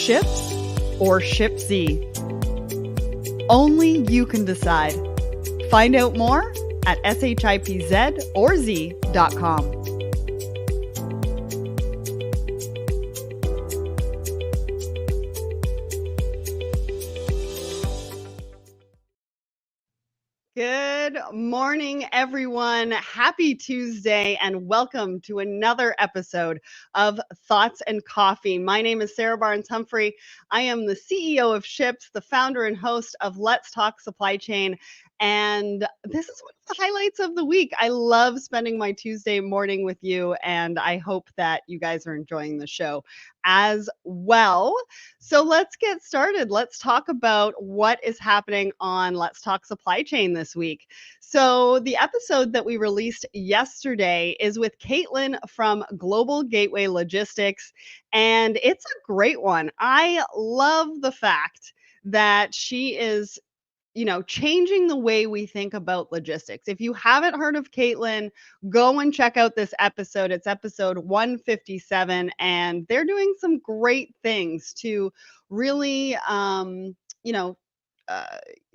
Ships or Shipsy? Only you can decide. Find out more at shipzorz.com. Good morning, everyone. Happy Tuesday, and welcome to another episode of Thoughts and Coffee. My name is Sarah Barnes-Humphrey. I am the CEO of Ships, the founder and host of Let's Talk Supply Chain. And this is one of the highlights of the week. I love spending my Tuesday morning with you, and I hope that you guys are enjoying the show as well. So let's get started. Let's talk about what is happening on Let's Talk Supply Chain this week. So the episode that we released yesterday is with Caitlin from Global Gateway Logistics, and it's a great one. I love the fact that she is changing the way we think about logistics. If you haven't heard of Caitlin, go and check out this episode. It's episode 157, and they're doing some great things to really,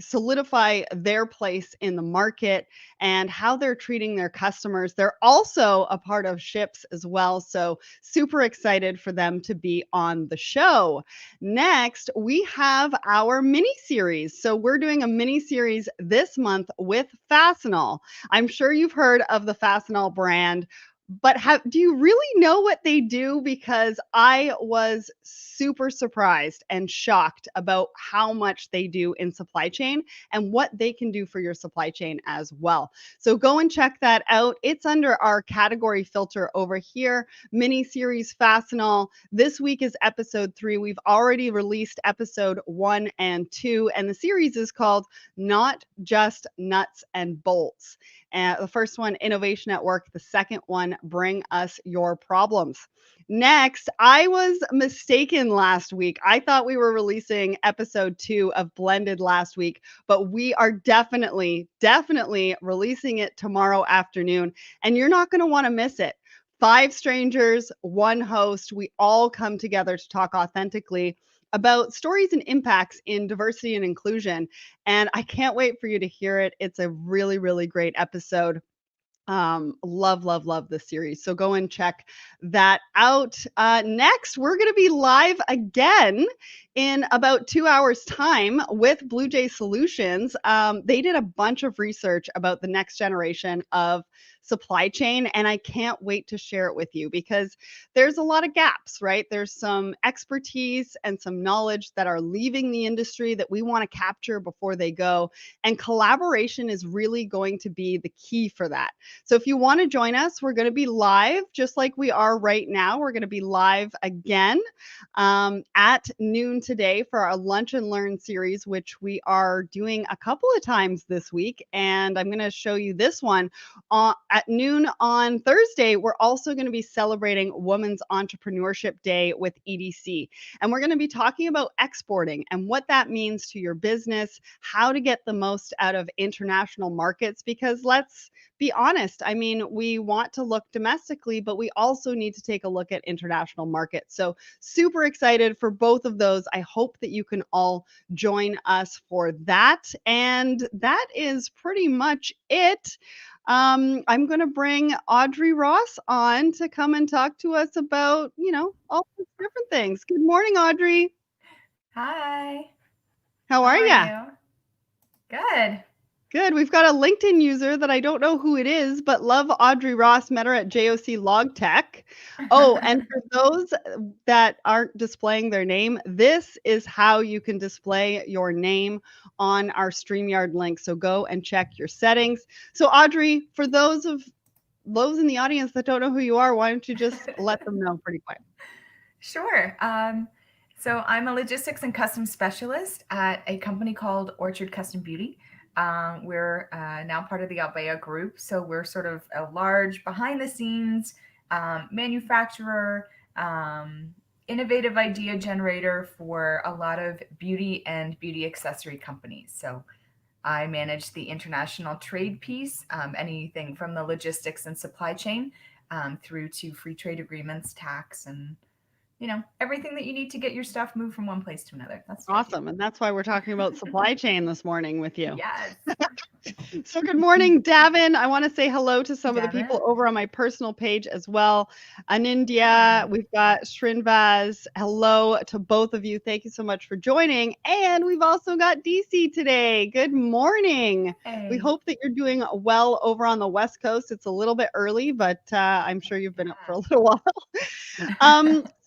solidify their place in the market and how they're treating their customers. They're also a part of Ships as well. So super excited for them to be on the show. Next, we have our mini series. So we're doing a mini series this month with Fastenal. I'm sure you've heard of the Fastenal brand, but do you really know what they do? Because I was super surprised and shocked about how much they do in supply chain and what they can do for your supply chain as well. So go and check that out. It's under our category filter over here, mini series Fastenal. This week is episode 3. We've already released episode 1 and 2, and the series is called Not Just Nuts and Bolts. The first one, Innovation at Work. The second one, Bring Us Your Problems. Next, I was mistaken last week. I thought we were releasing episode 2 of Blended last week, but we are definitely releasing it tomorrow afternoon, and you're not going to want to miss it. 5 strangers, 1 host. We all come together to talk authentically about stories and impacts in diversity and inclusion. And I can't wait for you to hear it. It's a really, really great episode. Love this series. So go and check that out. Next, we're going to be live again in about 2 hours time with Blue Jay Solutions. They did a bunch of research about the next generation of supply chain, and I can't wait to share it with you because there's a lot of gaps, right? There's some expertise and some knowledge that are leaving the industry that we want to capture before they go, and collaboration is really going to be the key for that. So if you want to join us, we're going to be live just like we are right now. We're going to be live again at noon today for our Lunch and Learn series, which we are doing a couple of times this week. And I'm going to show you this one at noon on Thursday. We're also going to be celebrating Women's Entrepreneurship Day with EDC. And we're going to be talking about exporting and what that means to your business, how to get the most out of international markets, because let's be honest, I mean, we want to look domestically, but we also need to take a look at international markets. So super excited for both of those. I hope that you can all join us for that. And that is pretty much it. I'm going to bring Audrey Ross on to come and talk to us about, all these different things. Good morning, Audrey. Hi. How are you? Good. Good. We've got a LinkedIn user that I don't know who it is, but love Audrey Ross. Met her at JOC Logtech. Oh, and for those that aren't displaying their name, this is how you can display your name on our StreamYard link. So go and check your settings. So Audrey, for those in the audience that don't know who you are, why don't you just let them know pretty quick? Sure. So I'm a logistics and custom specialist at a company called Orchard Custom Beauty. We're now part of the Albea Group, so we're sort of a large behind-the-scenes manufacturer, innovative idea generator for a lot of beauty and beauty accessory companies. So I manage the international trade piece, anything from the logistics and supply chain through to free trade agreements, tax, and everything that you need to get your stuff moved from one place to another. That's the idea. Awesome. And that's why we're talking about supply chain this morning with you. Yes. So good morning, Davin. I want to say hello to Hey, some of the Devin. people over on my personal page as well. Yeah. Anindya, we've got Srinvaz. Hello to both of you. Thank you so much for joining. And we've also got DC today. Good morning. We Hey. hope that you're doing well over on the West Coast. It's a little bit early, but I'm sure you've been up for a little while.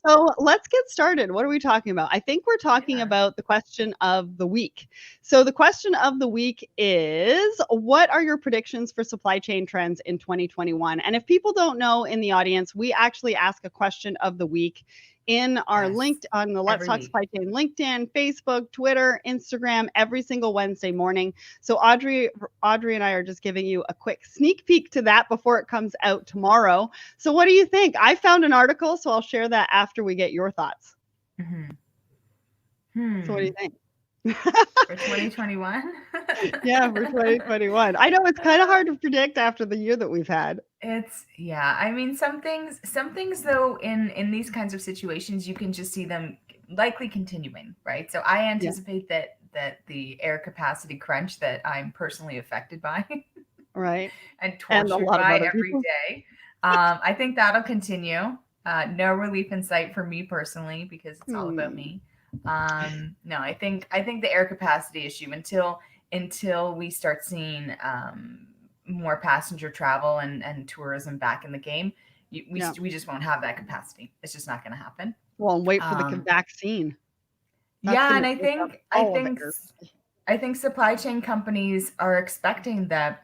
So let's get started. What are we talking about? I think we're talking Yeah. about the question of the week. So the question of the week is, what are your predictions for supply chain trends in 2021? And if people don't know in the audience, we actually ask a question of the week in our Yes. linked on the Let's Every Talk week. Supply Chain LinkedIn, Facebook, Twitter, Instagram every single Wednesday morning. So Audrey and I are just giving you a quick sneak peek to that before it comes out tomorrow. So what do you think? I found an article, so I'll share that after we get your thoughts. So what do you think? For 2021? Yeah, for 2021. I know it's kind of hard to predict after the year that we've had. I mean, some things though, in these kinds of situations, you can just see them likely continuing, right? So I Yeah. anticipate that the air capacity crunch that I'm personally affected by Right. and And a tortured lot of by other every people. day, I think that'll continue. No relief in sight for me personally, because it's all about me. No, I think the air capacity issue, until we start seeing more passenger travel and tourism back in the game, Yeah. we just won't have that capacity. It's just not going to happen. Well, and wait for the Um, vaccine. That's yeah, going and to I take up think I all of it. think I think supply chain companies are expecting that,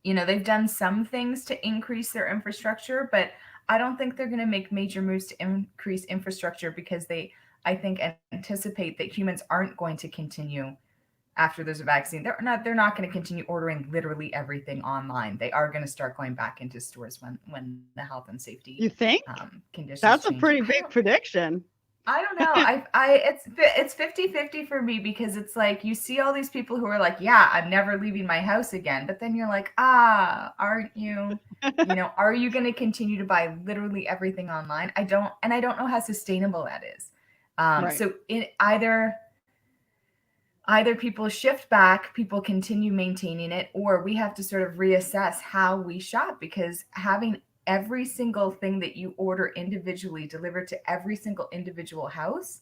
they've done some things to increase their infrastructure, but I don't think they're going to make major moves to increase infrastructure because I think, anticipate that humans aren't going to continue after there's a vaccine. They're not going to continue ordering literally everything online. They are going to start going back into stores when the health and safety You think? conditions That's a change. pretty big prediction. I don't know. It's 50-50 for me, because it's like you see all these people who are like, yeah, I'm never leaving my house again. But then you're like, aren't you? Are you going to continue to buy literally everything online? I don't know how sustainable that is. Right. So in either people shift back, people continue maintaining it, or we have to sort of reassess how we shop, because having every single thing that you order individually delivered to every single individual house,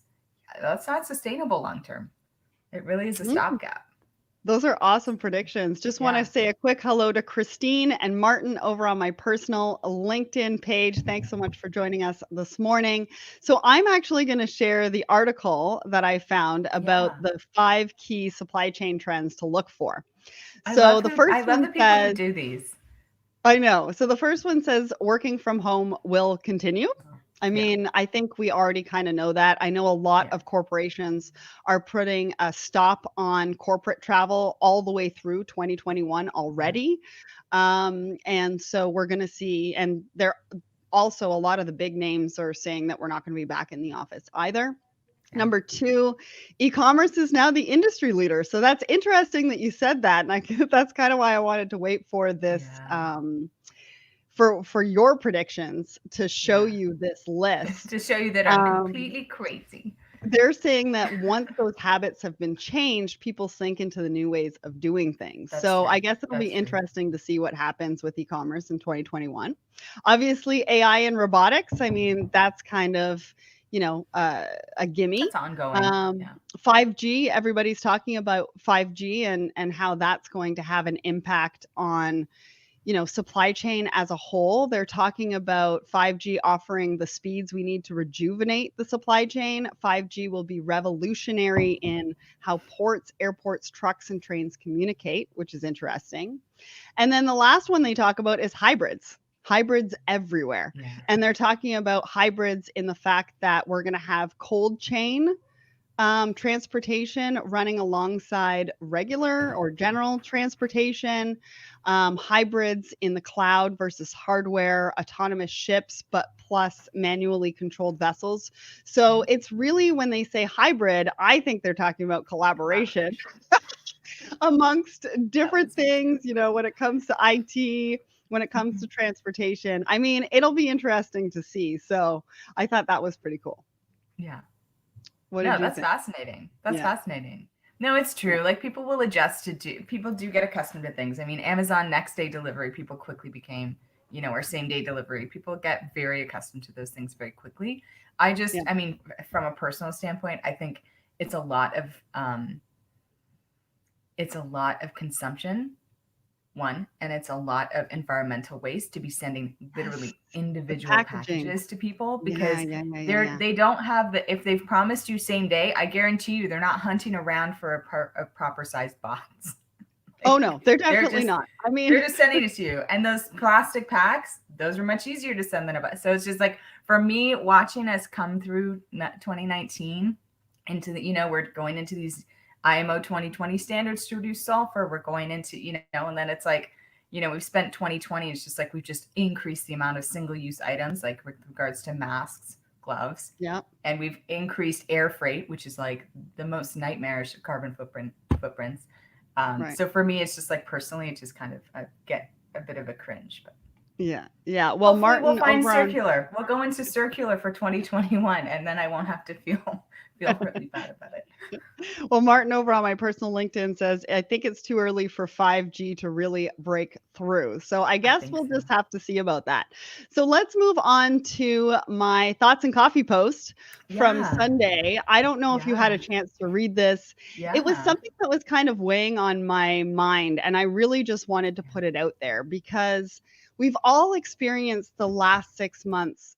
that's not sustainable long term. It really is a Mm, stopgap. Those are awesome predictions. Just want to Yeah. say a quick hello to Christine and Martin over on my personal LinkedIn page. Thanks so much for joining us this morning. So, I'm actually going to share the article that I found about Yeah. the 5 key supply chain trends to look for. I So, love the who I first love one the people who says, do these. I know. So the first one says working from home will continue. I Yeah. mean, I think we already kind of know that. I know a lot Yeah. of corporations are putting a stop on corporate travel all the way through 2021 Yeah. already. And so we're going to see, and there also a lot of the big names are saying that we're not going to be back in the office either. Yeah. Number two, e-commerce is now the industry leader. So that's interesting that you said that, and that's kind of why I wanted to wait for this Yeah. for your predictions to show Yeah. you this list. To show you that I'm Um, completely crazy. they're saying that once those habits have been changed, people sink into the new ways of doing things. That's So I true. guess it'll be That's true. interesting to see what happens with e-commerce in 2021. Obviously, AI and robotics. I mean, that's kind of a gimme. That's ongoing. Um, Yeah. 5G. Everybody's talking about 5G and how that's going to have an impact on supply chain as a whole. They're talking about 5G offering the speeds we need to rejuvenate the supply chain. 5G will be revolutionary in how ports, airports, trucks, and trains communicate, which is interesting. And then the last one they talk about is hybrids everywhere. Yeah. And they're talking about hybrids in the fact that we're going to have cold chain transportation running alongside regular or general transportation, hybrids in the cloud versus hardware, autonomous ships, but plus manually controlled vessels. Yeah. So it's really when they say hybrid, I think they're talking about collaboration Collaboration. amongst That different was me too. things, when it comes to IT. when it comes to Mhm. transportation. I mean, it'll be interesting to see. So I thought that was pretty cool. Yeah. What did No, you that's think? fascinating. That's Yeah. fascinating. No, it's Yeah. true. Like people will adjust to do, people do get accustomed to things. I mean, Amazon next day delivery, people quickly became, or same day delivery. People get very accustomed to those things very quickly. Yeah. I mean, from a personal standpoint, I think it's a lot of, it's a lot of consumption, one, and it's a lot of environmental waste to be sending Yes. literally The individual packaging. packages to people Yeah. because Yeah. Yeah. Yeah. Yeah. they don't have the, if they've promised you same day, I guarantee you they're not hunting around for a proper sized box. Oh Like no, they're they're definitely just not. I mean, they're just sending it to you. And those plastic packs, those are much easier to send than a box. So it's just like for me watching us come through 2019 into the, we're going into these IMO 2020 standards to reduce sulfur. We're going into, and then it's like, we've spent 2020. It's just like we've just increased the amount of single use items, like with regards to masks, gloves, yeah. and we've increased air freight, which is like the most nightmarish carbon footprints. Right. So for me, it's just like personally, it just kind of I get a bit of a cringe. But Yeah. Yeah. Well, hopefully, we'll Martin find over on circular. We'll go into circular for 2021, and then I won't have to feel really bad about it. Well, Martin over on my personal LinkedIn says, I think it's too early for 5G to really break through. So I I guess think we'll so. just have to see about that. So let's move on to my thoughts and coffee post from Yeah, Sunday. I don't know if you had a yeah, chance to read this. It was yeah, something that was kind of weighing on my mind, and I really just wanted to put it out there because we've all experienced the last 6 months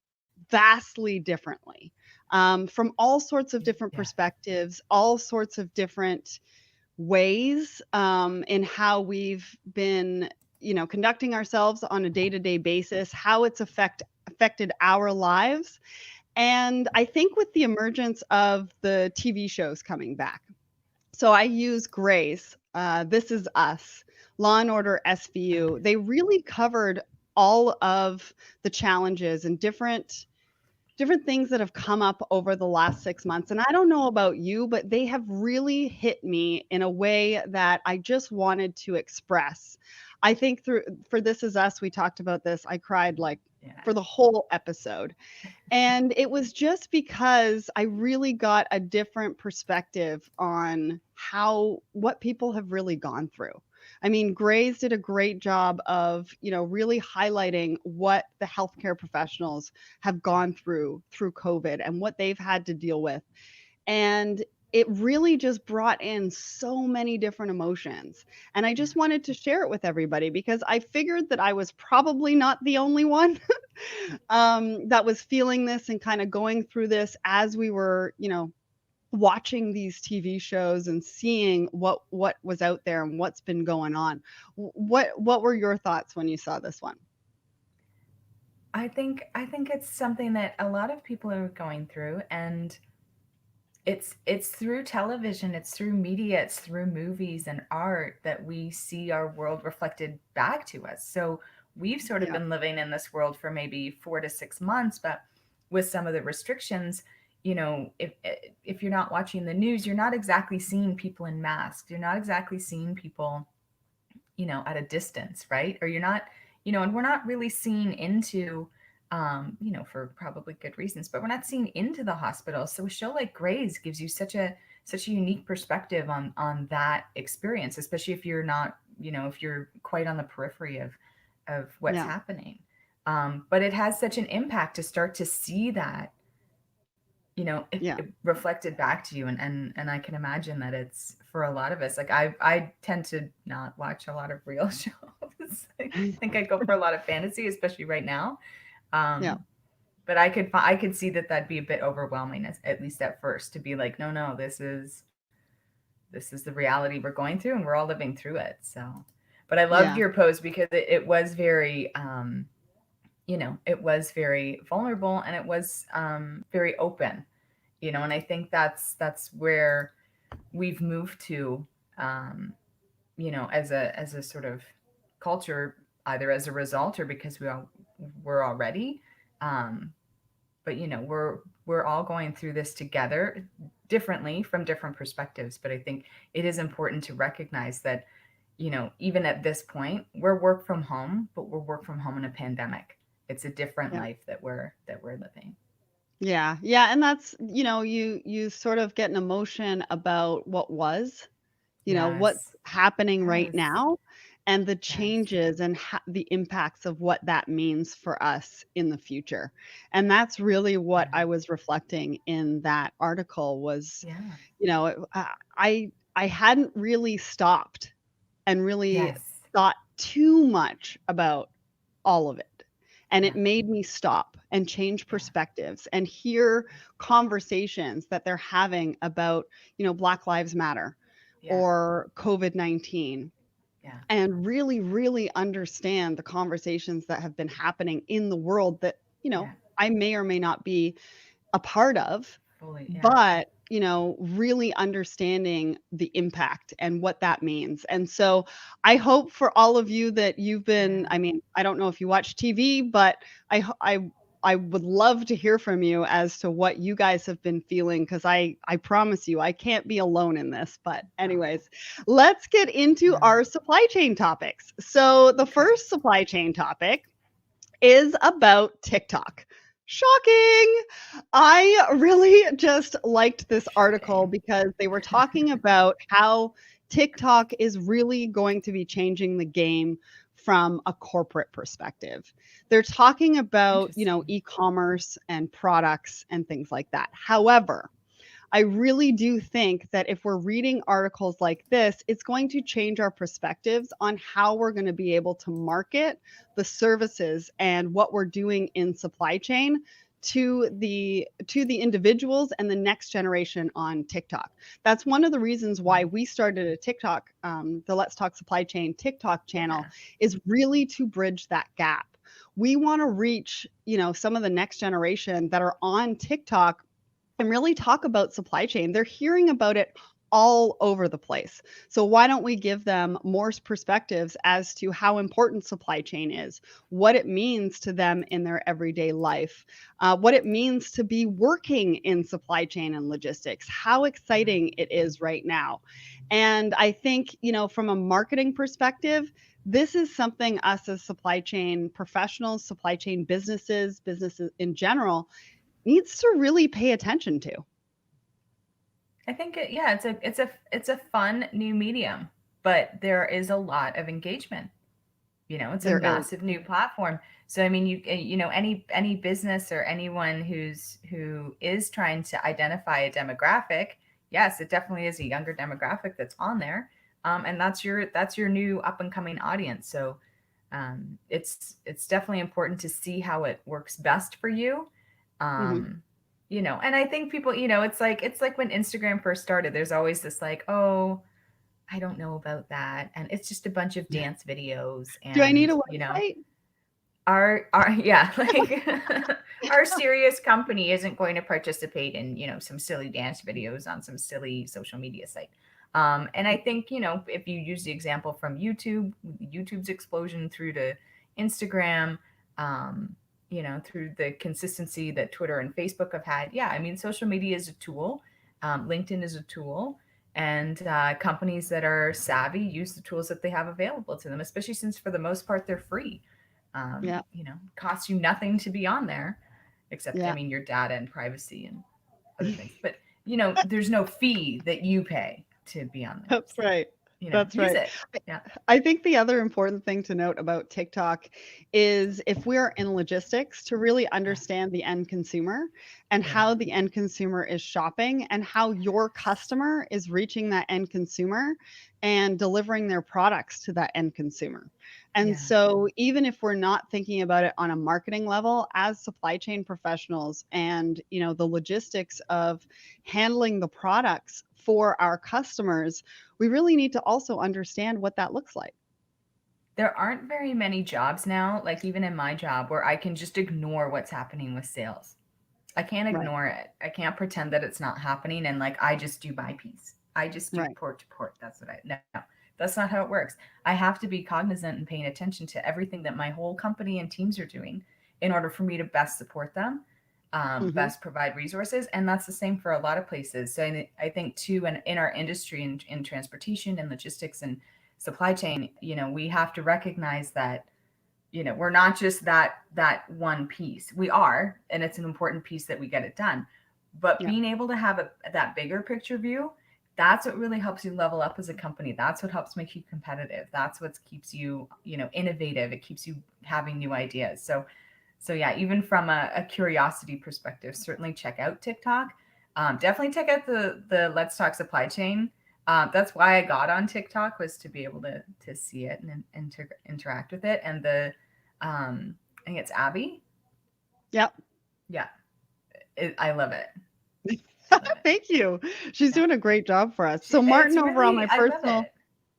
vastly differently, from all sorts of different yeah, perspectives, all sorts of different ways, in how we've been, conducting ourselves on a day-to-day basis, how it's affected our lives. And I think with the emergence of the TV shows coming back, so I use Grace, This Is Us, Law and Order SVU. okay, They really covered all of the challenges and different things that have come up over the last 6 months, and I don't know about you, but they have really hit me in a way that I just wanted to express. I think through for This Is Us, we talked about this, I cried, like, yeah, for the whole episode, and it was just because I really got a different perspective on how what people have really gone through. I mean, Grays did a great job of, really highlighting what the healthcare professionals have gone through COVID and what they've had to deal with. And it really just brought in so many different emotions. And I yeah, just wanted to share it with everybody because I figured that I was probably not the only one that was feeling this and kind of going through this as we were, watching these TV shows and seeing what was out there and what's been going on. What were your thoughts when you saw this one? I think it's something that a lot of people are going through, and it's through television, it's through media, it's through movies and art that we see our world reflected back to us. So we've sort of Yeah, been living in this world for maybe 4 to 6 months, but with some of the restrictions, if you're not watching the news, you're not exactly seeing people in masks, you're not exactly seeing people, at a distance, right? Or you're not, and we're not really seeing into, for probably good reasons, but we're not seeing into the hospital. So a show like Grey's gives you such a unique perspective on that experience, especially if you're not, if you're quite on the periphery of what's yeah, happening. But it has such an impact to start to see that, yeah, it reflected back to you, and I can imagine that it's for a lot of us. Like I tend to not watch a lot of real shows. I think I go for a lot of fantasy, especially right now. yeah, Um, but I could see that that'd be a bit overwhelming, at least at first, to be like, no, no, this is the reality we're going through, and we're all living through it. So, but I loved yeah, your post because it was very, it was very vulnerable, and it was very open, and I think that's where we've moved to, um, as a sort of culture, either as a result or because we're already, um, but we're all going through this together, differently from different perspectives. But I think it is important to recognize that, even at this point, we're work from home, but we're work from home in a pandemic. It's a different Yeah. life that we're living. Yeah. Yeah, and that's, you sort of get an emotion about what was, what's Yes. happening right Yes. now and the Yes. changes and the impacts of what that means for us in the future. And that's really what Yeah. I was reflecting in that article was, Yeah. I hadn't really stopped and really Yes. thought too much about all of it. And it Yeah. made me stop and change Yeah. perspectives and hear conversations that they're having about, Black Lives Matter Yeah. or COVID-19, Yeah. and really, really understand the conversations that have been happening in the world that, Yeah. I may or may not be a part of, Fully. Yeah. but, really understanding the impact and what that means. And so I hope for all of you that you've been, Yeah. I mean, I don't know if you watch TV, but I would love to hear from you as to what you guys have been feeling, because I promise you I can't be alone in this. But Oh. anyways, let's get into Yeah. our supply chain topics. So the Okay. first supply chain topic is about TikTok. Shocking. I really just liked this article Shocking. because they were talking about how TikTok is really going to be changing the game from a corporate perspective. They're talking about, Interesting. e-commerce and products and things like that. However, I really do think that if we're reading articles like this, it's going to change our perspectives on how we're going to be able to market the services and what we're doing in supply chain to the individuals and the next generation on TikTok. That's one of the reasons why Mm. we started a TikTok, the Let's Talk Supply Chain TikTok channel, Yeah. is really to bridge that gap. We want to reach, some of the next generation that are on TikTok and really talk about supply chain. They're hearing about it all over the place. So why don't we give them more perspectives as to how important supply chain is, what it means to them in their everyday life, what it means to be working in supply chain and logistics, how Yeah. exciting it is right now. And I think, from a marketing perspective, this is something us as supply chain professionals, supply chain businesses in general, needs to really pay attention to. I think yeah, it's a fun new medium, but there is a lot of engagement. It's a There is. massive new platform. So I mean, any business or anyone who is trying to identify a demographic, yes, it definitely is a younger demographic that's on there, and that's your new up and coming audience. So it's definitely important to see how it works best for you. Mhm. And I think people, it's like when Instagram first started. There's always this like, oh, I don't know about that, and it's just a bunch of dance videos, Do I need and a website? our yeah, like our serious company isn't going to participate in some silly dance videos on some silly social media site. And I think if you use the example from YouTube's explosion through to Instagram, through the consistency that Twitter and Facebook have had. Yeah, I mean, social media is a tool. LinkedIn is a tool, and companies that are savvy use the tools that they have available to them, especially since for the most part they're free. Yeah, Costs you nothing to be on there, except I yeah. mean your data and privacy and other things. But there's no fee that you pay to be on there. That's So right. That's use right. it. I Yeah. I think the other important thing to note about TikTok is if we're in logistics, to really Yeah. understand the end consumer and Yeah. how the end consumer is shopping and how your Yes. customer is reaching that end consumer and delivering their products to that end consumer. And Yeah. so even if we're not thinking about it on a marketing level, as supply chain professionals and, the logistics of handling the products for our customers, we really need to also understand what that looks like. There aren't very many jobs now, like even in my job, where I can just ignore what's happening with sales. I can't Right, ignore it. I can't pretend that it's not happening and like I just do my piece. I just do right. port to port. That's what I no. That's not how it works. I have to be cognizant and paying attention to everything that my whole company and teams are doing in order for me to best support them, Mhm. best provide resources. And that's the same for a lot of places. So I think too, in our industry in transportation and logistics and supply chain, we have to recognize that, we're not just that one piece. We are, and it's an important piece that we get it done. But Yeah. being able to have that bigger picture view, that's what really helps you level up as a company. That's what helps make you competitive. That's what keeps you, innovative. It keeps you having new ideas. So yeah, even from a curiosity perspective, certainly check out TikTok. Definitely check out the Let's Talk Supply Chain. That's why I got on TikTok, was to be able to see it and interact with it. And I think it's Abby. Yep. Yeah, I love it. I love it. Thank you. She's Yeah, doing a great job for us. So it's Martin over on really, my I love personal it.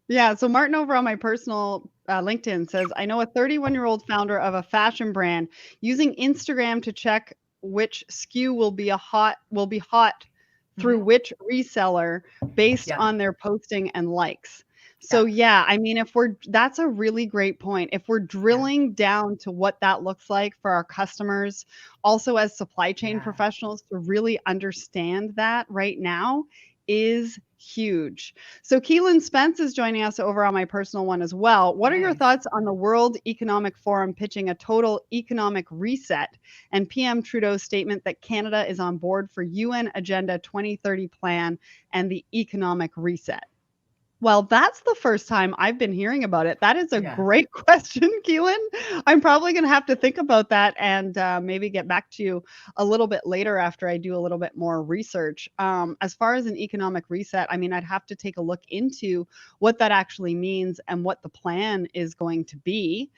Yeah, so Martin over on my personal LinkedIn says, I know a 31-year-old founder of a fashion brand using Instagram to check which SKU will be hot through Hmm. which reseller based Yeah, on their posting and likes. yeah, So yeah, I mean, if we're that's a really great point. If we're yeah, drilling down to what that looks like for our customers, also as supply chain yeah. professionals to really understand that right now is huge. So Keelan Spence is joining us over on my personal one as well. What are your Nice. thoughts on the World Economic Forum pitching a total economic reset and PM Trudeau's statement that Canada is on board for UN Agenda 2030 plan and the economic reset? Well, that's the first time I've been hearing about it. That is a Yeah. great question, Keelan. I'm probably going to have to think about that and maybe get back to you a little bit later after I do a little bit more research. As far as an economic reset, I mean, I'd have to take a look into what that actually means and what the plan is going to be,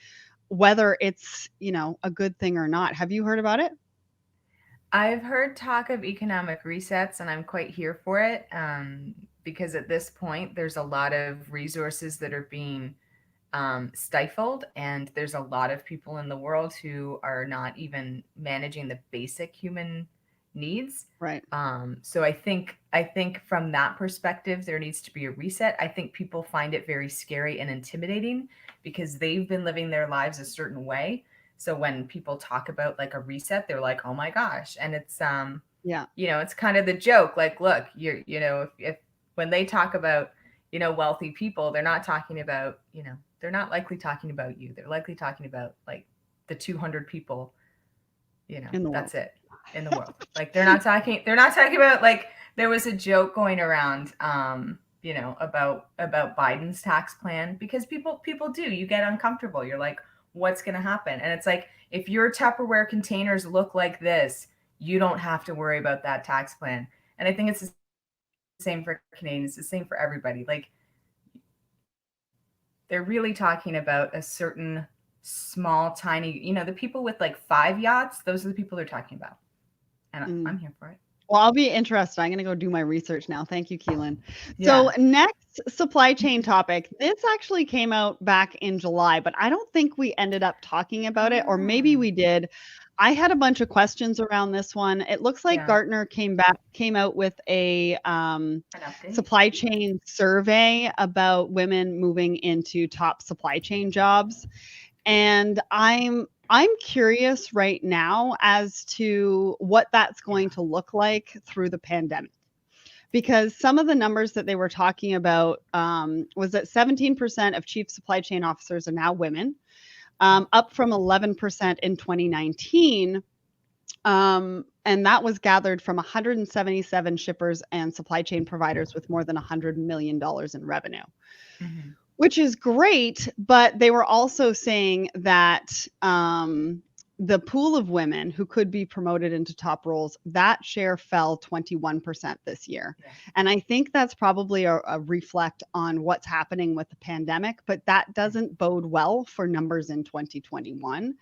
whether it's, a good thing or not. Have you heard about it? I've heard talk of economic resets, and I'm quite here for it, because at this point, there's a lot of resources that are being stifled, and there's a lot of people in the world who are not even managing the basic human needs. Right. So I think from that perspective, there needs to be a reset. I think people find it very scary and intimidating because they've been living their lives a certain way. So when people talk about like a reset, they're like, "Oh my gosh!" And Yeah. it's kind of the joke. Like, look, if when they talk about, wealthy people, they're not talking about, they're not likely talking about you. They're likely talking about like the 200 people, In the world. that's it, in the world. Like they're not talking about, like, there was a joke going around, about Biden's tax plan, because people do, you get uncomfortable. You're like, what's going to happen? And it's like, if your Tupperware containers look like this, you don't have to worry about that tax plan. And I think it's the same for Canadians, it's the same for everybody. Like, they're really talking about a certain small, tiny, the people with like 5 yachts, those are the people they're talking about. And Mm. I'm here for it. Well, I'll be interested. I'm gonna go do my research now. Thank you, Keelan. Yeah. So next supply chain topic. This actually came out back in July, but I don't think we ended up talking about it, or maybe Ah, we did. I had a bunch of questions around this one. It looks like yeah. Gartner came out with a An update. supply chain survey about women moving into top supply chain jobs. And I'm curious right now as to what that's Yeah. going to look like through the pandemic. Because some of the numbers that they were talking about was that 17% of chief supply chain officers are now women, Yeah. up from 11% in 2019. And that was gathered from 177 shippers and supply chain providers with more than $100 million in revenue, Hmm. which is great, but they were also saying that the pool of women who could be promoted into top roles, that share fell 21% this year. Yeah. And I think that's probably a reflect on what's happening with the pandemic, but that Yeah. doesn't bode well for numbers in 2021.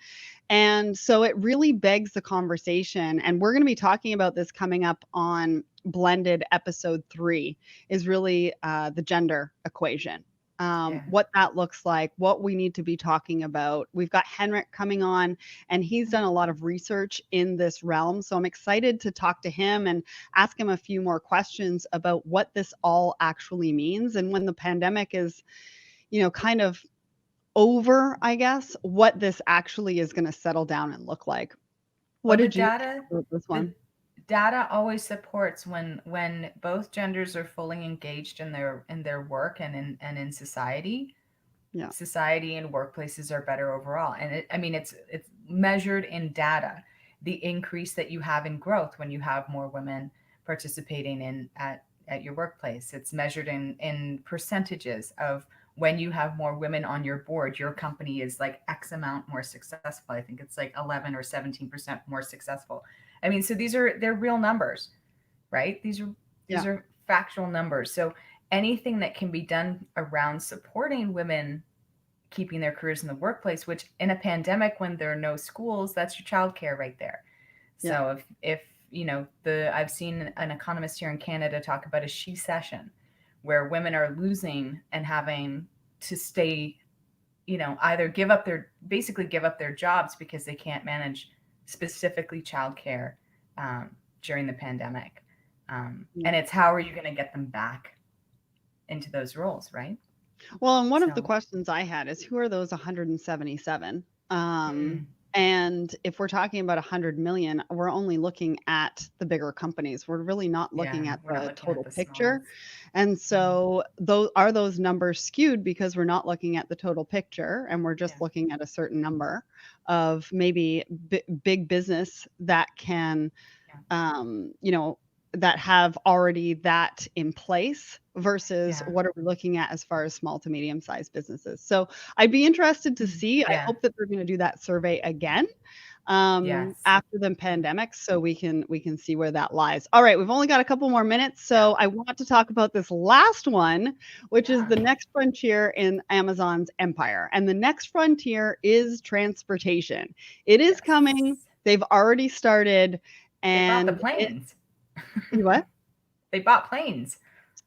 And so it really begs the conversation. And we're going to be talking about this coming up on Blended episode 3, is really the gender equation. Yeah. What that looks like, what we need to be talking about. We've got Henrik coming on, and he's done a lot of research in this realm. So I'm excited to talk to him and ask him a few more questions about what this all actually means. And when the pandemic is, kind of over, I guess, what this actually is going to settle down and look like. What Well, the did you think data, about this the one? data always supports when both genders are fully engaged in their work and in society. Yeah. Society and workplaces are better overall. And I mean, it's measured in data. The increase that you have in growth when you have more women participating at your workplace. It's measured in percentages of when you have more women on your board, your company is like X amount more successful. I think it's like 11 or 17% more successful. I mean, so they're real numbers, right? These Yeah. are factual numbers. So anything that can be done around supporting women keeping their careers in the workplace, which in a pandemic when there are no schools, that's your childcare right there. Yeah. So if you know, the I've seen an economist here in Canada talk about a she session where women are losing and having to stay, you know, either give up their jobs because they can't manage specifically childcare during the pandemic. Yeah. And it's how are you going to get them back into those roles, right? Well, and one of the So, questions I had is who are those 177? mm, And if we're talking about 100 million, we're only looking at the bigger companies. We're really not looking yeah, at we're not the looking at total the picture. smalls. And Mm, so those numbers skewed because we're not looking at the total picture and we're just yeah, looking at a certain number of maybe big business that can yeah, you know, that have already that in place versus yeah. what are we looking at as far as small to medium sized businesses. So I'd be interested to Mm, see. I yeah. hope that they're going to do that survey again Yes. after the Yeah. pandemic so we can see where that lies. All right, we've only got a couple more minutes, Yeah. so I want to talk about this last one, which is Yeah. the next frontier in Amazon's empire. And the next frontier is transportation. It is coming. Yes. They've already started They bought the and it planes. you what? They bought planes.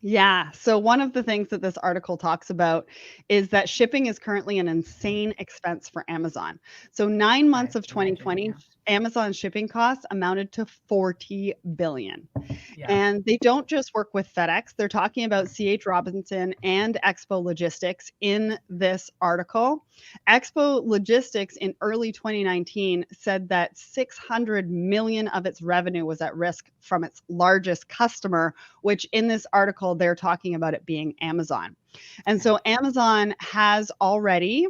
Yeah. So one of the things that this article talks about is that shipping is currently an insane expense for Amazon. So 9 months I of imagine. 2020, Yeah. Amazon's shipping costs amounted to 40 billion. Yeah. And they don't just work with FedEx. They're talking about CH Robinson and Expo Logistics in this article. Expo Logistics in early 2019 said that 600 million of its revenue was at risk from its largest customer, which in this article they're talking about it being Amazon. And Yeah. so Amazon has already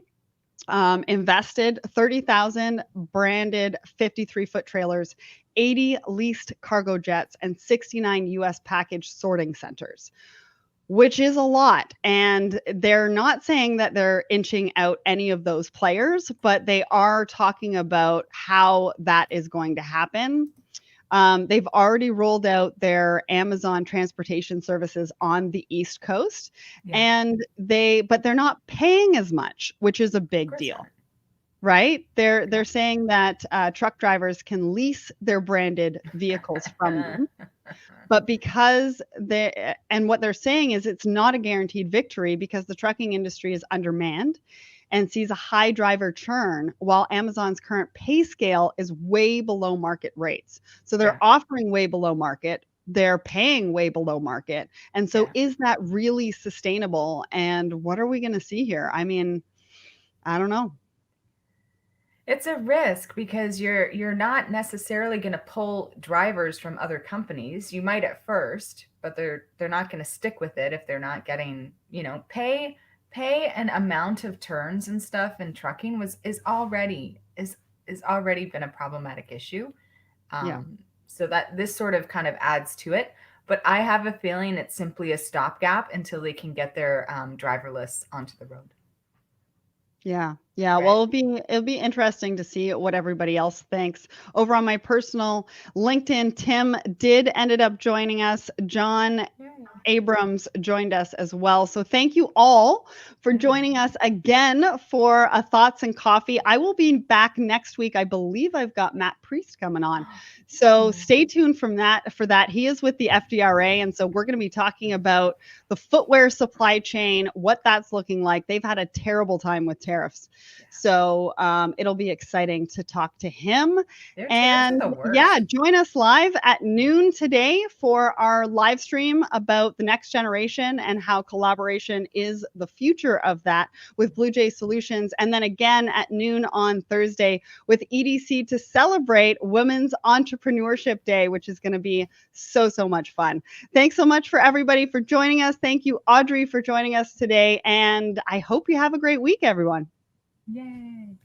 invested 30,000 branded 53-foot trailers, 80 leased cargo jets, and 69 US package sorting centers, which is a lot. And they're not saying that they're inching out any of those players, but they are talking about how that is going to happen. They've already rolled out their Amazon transportation services on the East Coast, Yeah. and but they're not paying as much, which is a Of big course deal, not. right? They're Yeah. saying that truck drivers can lease their branded vehicles from them, but because they and what they're saying is it's not a guaranteed victory because the trucking industry is undermanned and sees a high driver churn while Amazon's current pay scale is way below market rates. So they're Yeah. offering way below market, they're paying way below market. And so Yeah. is that really sustainable? And what are we going to see here? I mean, I don't know. It's a risk because you're not necessarily going to pull drivers from other companies. You might at first, but they're not going to stick with it if they're not getting, you know, pay an amount of turns and stuff in trucking is already been a problematic issue. Yeah. So that this sort of kind of adds to it. But I have a feeling it's simply a stopgap until they can get their driverless onto the road, Yeah. Yeah, well, right? it'll be interesting to see what everybody else thinks. Over on my personal LinkedIn, Tim did ended up joining us. John Yeah. Abrams joined us as well. So thank you all for Yeah. joining us again for a Thoughts and Coffee. I will be back next week. I believe I've got Matt Priest coming on. So Ooh. stay tuned from that for that. He is with the FDRA. And so we're going to be talking about the footwear supply chain, what that's looking like. They've had a terrible time with tariffs. Yeah. So it'll be exciting to talk to him. Their tariffs are And the yeah, worst. join us live at noon today for our live stream about about the next generation and how collaboration is the future of that with Blue Jay Solutions. And then again at noon on Thursday with EDC to celebrate Women's Entrepreneurship Day, which is going to be so much fun. Thanks so much for everybody for joining us. Thank you, Audrey, for joining us today. And I hope you have a great week, everyone. Yay.